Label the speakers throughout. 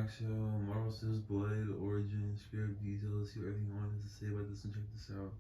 Speaker 1: Show, Marvel Studios Blade, origin, script, details, see what everything I wanted to say about this and check this out.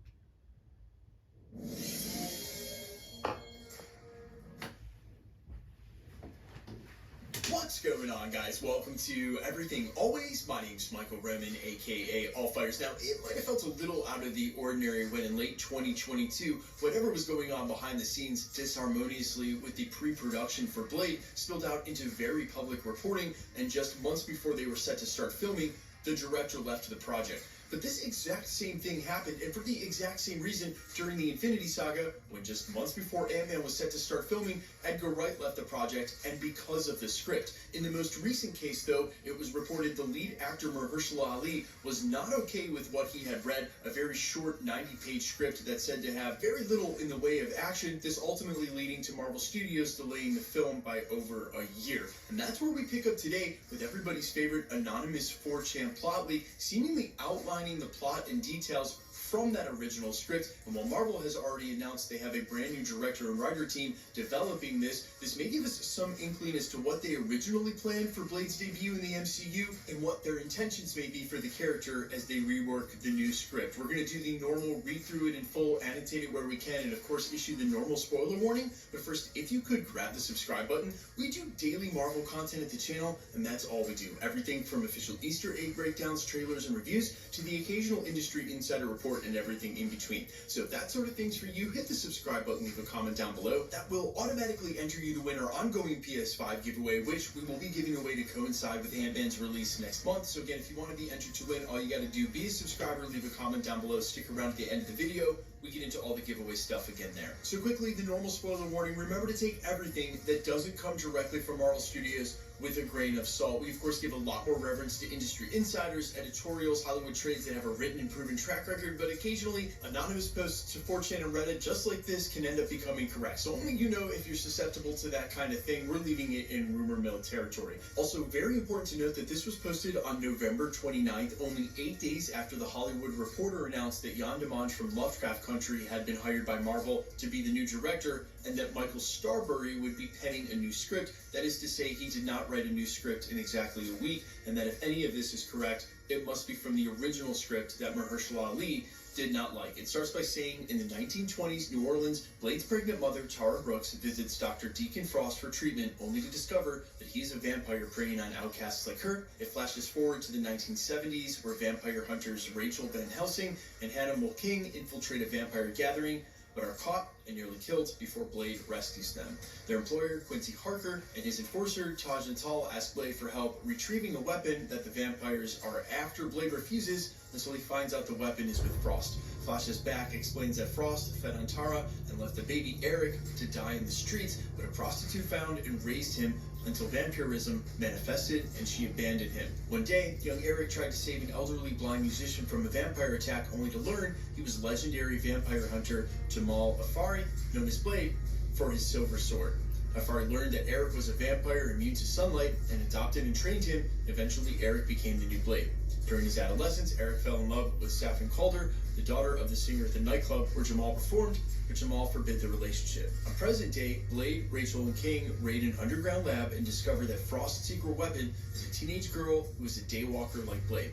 Speaker 2: What's going on, guys? Welcome to Everything Always. My name's Michael Roman, aka All Fires. Now, it might have felt a little out of the ordinary when in late 2022, whatever was going on behind the scenes disharmoniously with the pre-production for Blade spilled out into very public reporting, and just months before they were set to start filming, the director left the project. But this exact same thing happened, and for the exact same reason, during the Infinity Saga, when just months before Ant-Man was set to start filming, Edgar Wright left the project, and because of the script. In the most recent case, though, it was reported the lead actor Mahershala Ali was not okay with what he had read, a very short 90-page script that said to have very little in the way of action, this ultimately leading to Marvel Studios delaying the film by over a year. And that's where we pick up today with everybody's favorite anonymous 4chan plot leak, seemingly outlining the plot and details from that original script. And while Marvel has already announced they have a brand new director and writer team developing this may give us some inkling as to what they originally planned for Blade's debut in the MCU and what their intentions may be for the character as they rework the new script. We're going to do the normal read through it in full, annotate it where we can, and of course issue the normal spoiler warning. But first, if you could grab the subscribe button, we do daily Marvel content at the channel, and that's all we do. Everything from official Easter egg breakdowns, trailers, and reviews to the occasional industry insider report and everything in between. So if that sort of thing's for you, hit the subscribe button, leave a comment down below. That will automatically enter you to win our ongoing PS5 giveaway, which we will be giving away to coincide with Ant-Man's release next month. So again, if you want to be entered to win, all you got to do, be a subscriber, leave a comment down below, stick around at the end of the video. We get into all the giveaway stuff again there. So quickly, the normal spoiler warning. Remember to take everything that doesn't come directly from Marvel Studios with a grain of salt. We, of course, give a lot more reverence to industry insiders, editorials, Hollywood trades that have a written and proven track record, but occasionally, anonymous posts to 4chan and Reddit just like this can end up becoming correct. So only you know if you're susceptible to that kind of thing. We're leaving it in rumor mill territory. Also, very important to note that this was posted on November 29th, only 8 days after the Hollywood Reporter announced that Jan Demange from Lovecraft Country had been hired by Marvel to be the new director, and that Michael Starbury would be penning a new script. That is to say, he did not write a new script in exactly a week, and that if any of this is correct, it must be from the original script that Mahershala Ali did not like. It starts by saying, in the 1920s, New Orleans, Blade's pregnant mother, Tara Brooks, visits Dr. Deacon Frost for treatment, only to discover that he is a vampire preying on outcasts like her. It flashes forward to the 1970s, where vampire hunters Rachel Van Helsing and Hannibal King infiltrate a vampire gathering, but are caught and nearly killed before Blade rescues them. Their employer, Quincy Harker, and his enforcer, Taj Natal, ask Blade for help retrieving a weapon that the vampires are after. Blade refuses until he finds out the weapon is with Frost. Flashes back, explains that Frost fed on Tara and left the baby Eric to die in the streets, but a prostitute found and raised him until vampirism manifested and she abandoned him. One day, young Eric tried to save an elderly blind musician from a vampire attack, only to learn he was legendary vampire hunter Jamal Afari, known as Blade, for his silver sword. Afari learned that Eric was a vampire immune to sunlight and adopted and trained him. Eventually, Eric became the new Blade. During his adolescence, Eric fell in love with Saffron Calder, the daughter of the singer at the nightclub where Jamal performed, but Jamal forbid the relationship. On present day, Blade, Rachel, and King raid an underground lab and discover that Frost's secret weapon is a teenage girl who is a daywalker like Blade.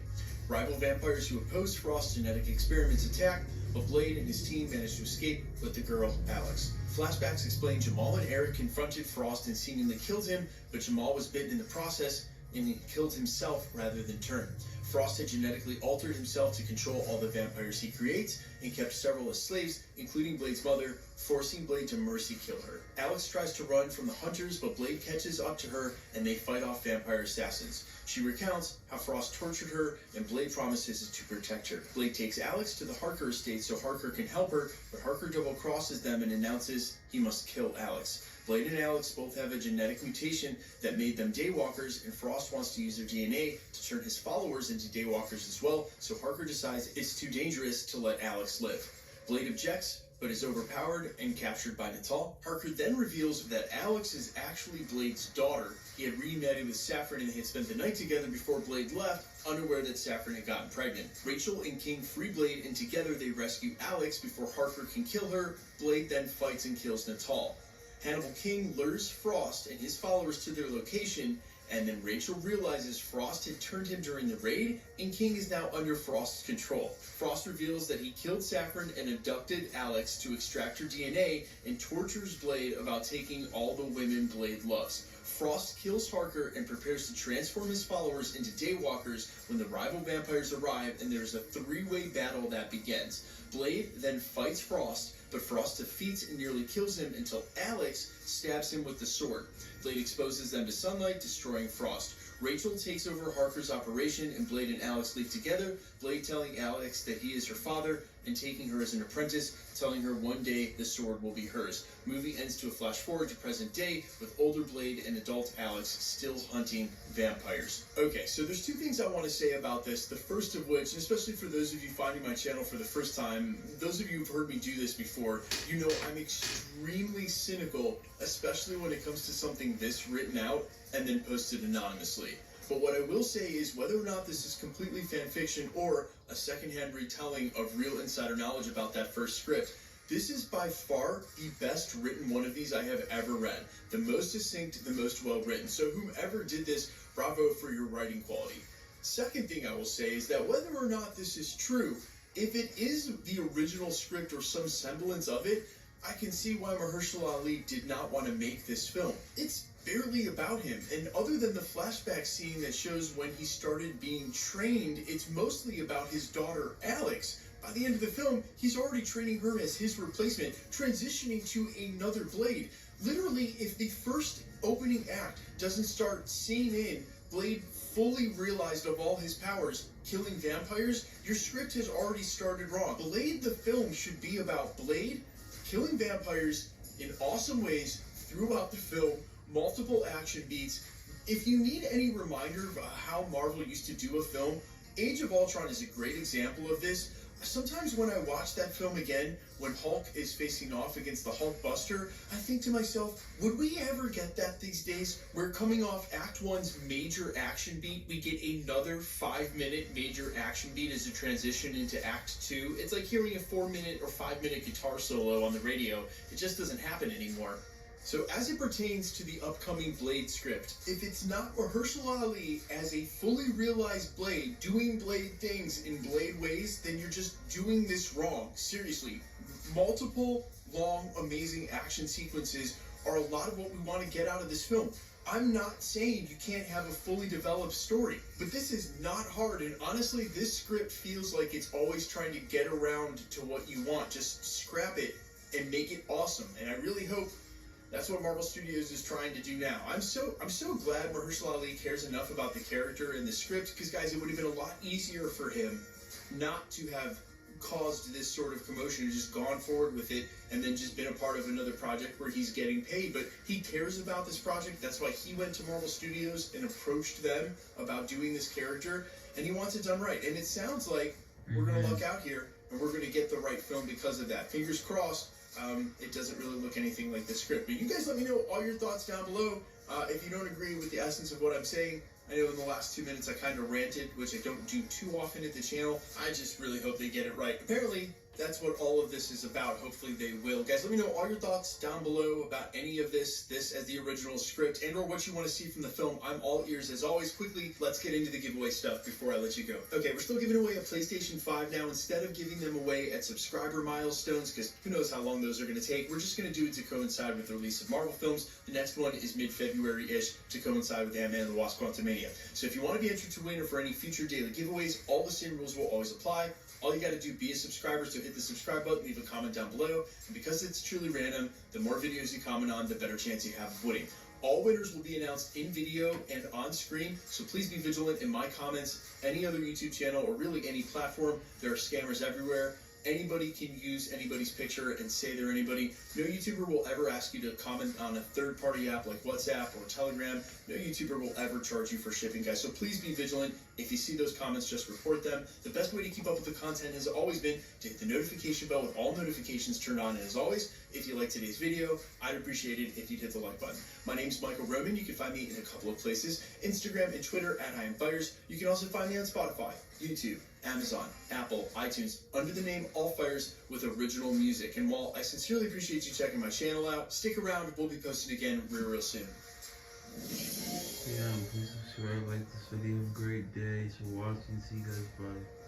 Speaker 2: Rival vampires who opposed Frost's genetic experiments attack, but Blade and his team manage to escape with the girl, Alex. Flashbacks explain Jamal and Eric confronted Frost and seemingly killed him, but Jamal was bitten in the process and he killed himself rather than turn. Frost had genetically altered himself to control all the vampires he creates and kept several as slaves, including Blade's mother, forcing Blade to mercy kill her. Alex tries to run from the hunters, but Blade catches up to her and they fight off vampire assassins. She recounts how Frost tortured her and Blade promises to protect her. Blade takes Alex to the Harker estate so Harker can help her, but Harker double-crosses them and announces he must kill Alex. Blade and Alex both have a genetic mutation that made them daywalkers, and Frost wants to use their DNA to turn his followers into daywalkers as well, so Harker decides it's too dangerous to let Alex live. Blade objects, but is overpowered and captured by Natal. Harker then reveals that Alex is actually Blade's daughter. He had reunited with Saffron and they had spent the night together before Blade left, unaware that Saffron had gotten pregnant. Rachel and King free Blade, and together they rescue Alex before Harker can kill her. Blade then fights and kills Natal. Hannibal King lures Frost and his followers to their location, And then Rachel realizes Frost had turned him during the raid, and King is now under Frost's control. Frost reveals that he killed Saffron and abducted Alex to extract her DNA, and tortures Blade about taking all the women Blade loves. Frost kills Harker and prepares to transform his followers into Daywalkers when the rival vampires arrive, and there's a three-way battle that begins. Blade then fights Frost, but Frost defeats and nearly kills him until Alex stabs him with the sword. Blade exposes them to sunlight, destroying Frost. Rachel takes over Harker's operation, and Blade and Alex leave together, Blade telling Alex that he is her father and taking her as an apprentice, telling her one day the sword will be hers. Movie ends to a flash forward to present day, with older Blade and adult Alex still hunting vampires. Okay, so there's two things I want to say about this. The first of which, especially for those of you finding my channel for the first time, those of you who've heard me do this before, you know I'm extremely cynical, especially when it comes to something this written out and then posted anonymously. But what I will say is, whether or not this is completely fan fiction or a secondhand retelling of real insider knowledge about that first script, this is by far the best written one of these I have ever read. The most succinct, the most well written. So whomever did this, bravo for your writing quality. Second thing I will say is that whether or not this is true, if it is the original script or some semblance of it, I can see why Mahershala Ali did not want to make this film. It's barely about him, and other than the flashback scene that shows when he started being trained, it's mostly about his daughter Alex. By the end of the film, he's already training her as his replacement, transitioning to another Blade. Literally, if the first opening act doesn't start seeing in Blade fully realized of all his powers, killing vampires, your script has already started wrong. Blade the film should be about Blade killing vampires in awesome ways throughout the film, multiple action beats. If you need any reminder of how Marvel used to do a film, Age of Ultron is a great example of this. Sometimes when I watch that film again, when Hulk is facing off against the Hulk Buster, I think to myself, would we ever get that these days? Where coming off Act 1's major action beat, we get another 5-minute major action beat as a transition into Act 2. It's like hearing a 4-minute or 5-minute guitar solo on the radio. It just doesn't happen anymore. So as it pertains to the upcoming Blade script, if it's not Mahershala Ali as a fully realized Blade, doing Blade things in Blade ways, then you're just doing this wrong. Seriously, multiple, long, amazing action sequences are a lot of what we want to get out of this film. I'm not saying you can't have a fully developed story, but this is not hard, and honestly, this script feels like it's always trying to get around to what you want. Just scrap it and make it awesome, and I really hope that's what Marvel Studios is trying to do now. I'm so glad Mahershala Ali cares enough about the character and the script, because guys, it would have been a lot easier for him not to have caused this sort of commotion and just gone forward with it and then just been a part of another project where he's getting paid. But he cares about this project. That's why he went to Marvel Studios and approached them about doing this character, and he wants it done right. And it sounds like we're going to luck out here and we're going to get the right film because of that. Fingers crossed. It doesn't really look anything like the script. But you guys let me know all your thoughts down below. If you don't agree with the essence of what I'm saying, I know in the last 2 minutes I kind of ranted, which I don't do too often at the channel. I just really hope they get it right. Apparently, that's what all of this is about. Hopefully they will. Guys, let me know all your thoughts down below about any of this as the original script, and or what you want to see from the film. I'm all ears as always. Quickly, let's get into the giveaway stuff before I let you go. Okay, we're still giving away a PlayStation 5 now. Instead of giving them away at subscriber milestones, because who knows how long those are going to take, we're just going to do it to coincide with the release of Marvel films. The next one is mid-February-ish to coincide with Ant-Man and the Wasp: Quantumania. So if you want to be entered to win or for any future daily giveaways, all the same rules will always apply. All you got to do, be a subscriber, so hit the subscribe button, leave a comment down below, and because it's truly random, the more videos you comment on, the better chance you have of winning. All winners will be announced in video and on screen, so please be vigilant in my comments, any other YouTube channel, or really any platform. There are scammers everywhere. Anybody can use anybody's picture and say they're anybody. No YouTuber will ever ask you to comment on a third-party app like WhatsApp or Telegram. No YouTuber will ever charge you for shipping, guys. So please be vigilant. If you see those comments, just report them. The best way to keep up with the content has always been to hit the notification bell with all notifications turned on. And as always, if you like today's video, I'd appreciate it if you'd hit the like button. My name's Michael Roman. You can find me in a couple of places: Instagram and Twitter at @IamFires. You can also find me on Spotify, YouTube, Amazon, Apple, iTunes, under the name All Fires with original music. And while I sincerely appreciate you checking my channel out, stick around. We'll be posting again real soon.
Speaker 1: Yeah, and please subscribe, like this video. Have a great day. Thanks for watching. See you guys. Bye.